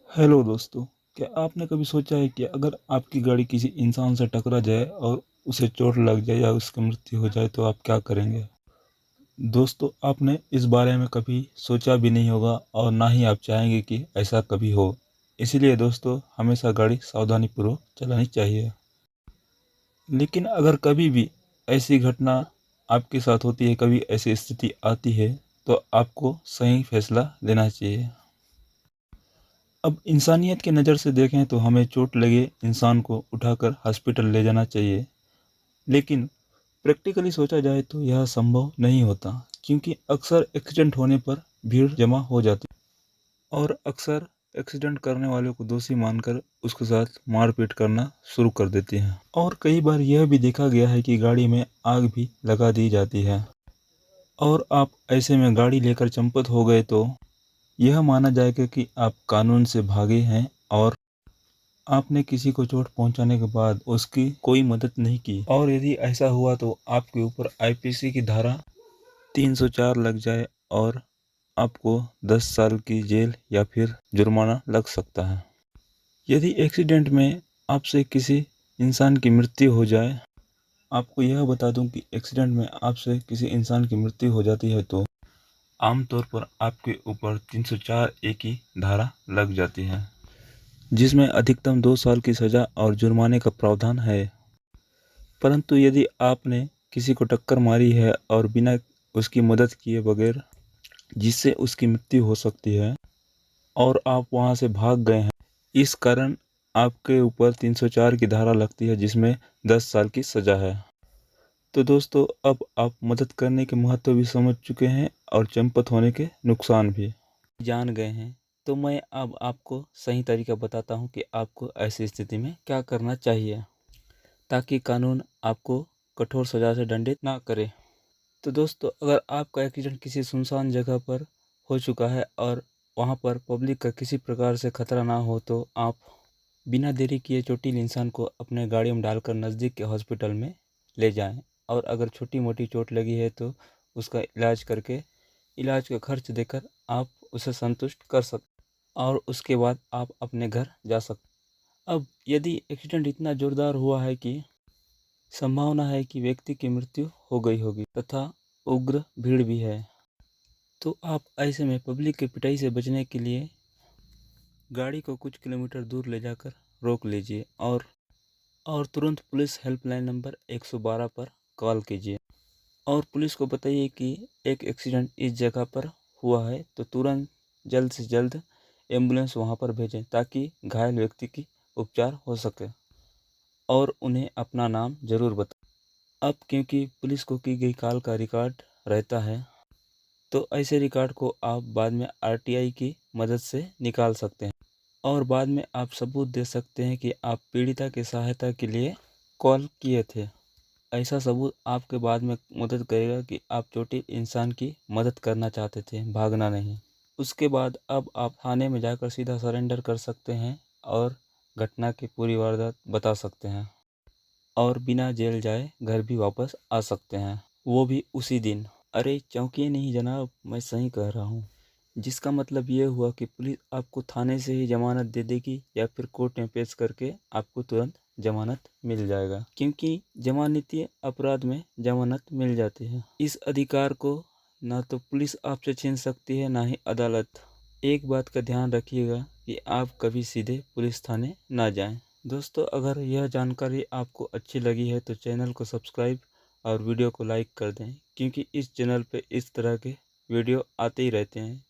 Hello दोस्तों, क्या आपने कभी सोचा है कि अगर आपकी गाड़ी किसी इंसान से टकरा जाए और उसे चोट लग जाए या उसकी मृत्यु हो जाए तो आप क्या करेंगे? दोस्तों, आपने इस बारे में कभी सोचा भी नहीं होगा और ना ही आप चाहेंगे कि ऐसा कभी हो। इसीलिए दोस्तों, हमेशा गाड़ी सावधानीपूर्वक चलानी चाहिए। लेकिन अगर कभी भी ऐसी घटना आपके साथ होती है, कभी ऐसी स्थिति आती है, तो आपको सही फैसला लेना चाहिए। अब इंसानियत की नज़र से देखें तो हमें चोट लगे इंसान को उठाकर हॉस्पिटल ले जाना चाहिए, लेकिन प्रैक्टिकली सोचा जाए तो यह संभव नहीं होता, क्योंकि अक्सर एक्सीडेंट होने पर भीड़ जमा हो जाती है और अक्सर एक्सीडेंट करने वाले को दोषी मानकर उसके साथ मारपीट करना शुरू कर देती हैं और कई बार यह भी देखा गया है कि गाड़ी में आग भी लगा दी जाती है और आप ऐसे में गाड़ी लेकर चंपत हो गए तो यह माना जाएगा कि आप कानून से भागे हैं और आपने किसी को चोट पहुंचाने के बाद उसकी कोई मदद नहीं की, और यदि ऐसा हुआ तो आपके ऊपर आईपीसी की धारा 304 लग जाए और आपको 10 साल की जेल या फिर जुर्माना लग सकता है। यदि एक्सीडेंट में आपसे किसी इंसान की मृत्यु हो जाए, आपको यह बता दूं कि एक्सीडेंट में आपसे किसी इंसान की मृत्यु हो जाती है तो आमतौर पर आपके ऊपर 304 ए की धारा लग जाती है, जिसमें अधिकतम 2 साल की सज़ा और जुर्माने का प्रावधान है। परंतु यदि आपने किसी को टक्कर मारी है और बिना उसकी मदद किए बगैर, जिससे उसकी मृत्यु हो सकती है, और आप वहां से भाग गए हैं, इस कारण आपके ऊपर 304 की धारा लगती है, जिसमें 10 साल की सज़ा है। तो दोस्तों, अब आप मदद करने के महत्व भी समझ चुके हैं और चंपत होने के नुकसान भी जान गए हैं। तो मैं अब आपको सही तरीका बताता हूँ कि आपको ऐसी स्थिति में क्या करना चाहिए, ताकि कानून आपको कठोर सज़ा से दंडित ना करे। तो दोस्तों, अगर आपका एक्सीडेंट किसी सुनसान जगह पर हो चुका है और वहाँ पर पब्लिक का किसी प्रकार से खतरा ना हो, तो आप बिना देरी किए चोटिल इंसान को अपने गाड़ी में डालकर नज़दीक के हॉस्पिटल में ले जाएं, और अगर छोटी मोटी चोट लगी है तो उसका इलाज करके इलाज का खर्च देकर आप उसे संतुष्ट कर सकते, और उसके बाद आप अपने घर जा सकते। अब यदि एक्सीडेंट इतना ज़ोरदार हुआ है कि संभावना है कि व्यक्ति की मृत्यु हो गई होगी तथा उग्र भीड़ भी है, तो आप ऐसे में पब्लिक की पिटाई से बचने के लिए गाड़ी को कुछ किलोमीटर दूर ले जाकर रोक लीजिए और तुरंत पुलिस हेल्पलाइन नंबर 112 पर कॉल कीजिए और पुलिस को बताइए कि एक एक्सीडेंट इस जगह पर हुआ है, तो तुरंत जल्द से जल्द एम्बुलेंस वहां पर भेजें, ताकि घायल व्यक्ति की उपचार हो सके, और उन्हें अपना नाम ज़रूर बताएं। अब क्योंकि पुलिस को की गई कॉल का रिकॉर्ड रहता है, तो ऐसे रिकॉर्ड को आप बाद में आरटीआई की मदद से निकाल सकते हैं और बाद में आप सबूत दे सकते हैं कि आप पीड़िता की सहायता के लिए कॉल किए थे। ऐसा सबूत आपके बाद में मदद करेगा कि आप चोटिल इंसान की मदद करना चाहते थे, भागना नहीं। उसके बाद अब आप थाने में जाकर सीधा सरेंडर कर सकते हैं और घटना की पूरी वारदात बता सकते हैं, और बिना जेल जाए घर भी वापस आ सकते हैं, वो भी उसी दिन। अरे चौंकिए नहीं जनाब, मैं सही कह रहा हूँ। जिसका मतलब ये हुआ कि पुलिस आपको थाने से ही जमानत दे देगी या फिर कोर्ट में पेश करके आपको तुरंत जमानत मिल जाएगा, क्योंकि जमानतीय अपराध में जमानत मिल जाती है। इस अधिकार को ना तो पुलिस आपसे छीन सकती है, ना ही अदालत। एक बात का ध्यान रखिएगा कि आप कभी सीधे पुलिस थाने ना जाएं। दोस्तों, अगर यह जानकारी आपको अच्छी लगी है तो चैनल को सब्सक्राइब और वीडियो को लाइक कर दें, क्योंकि इस चैनल पे इस तरह के वीडियो आते ही रहते हैं।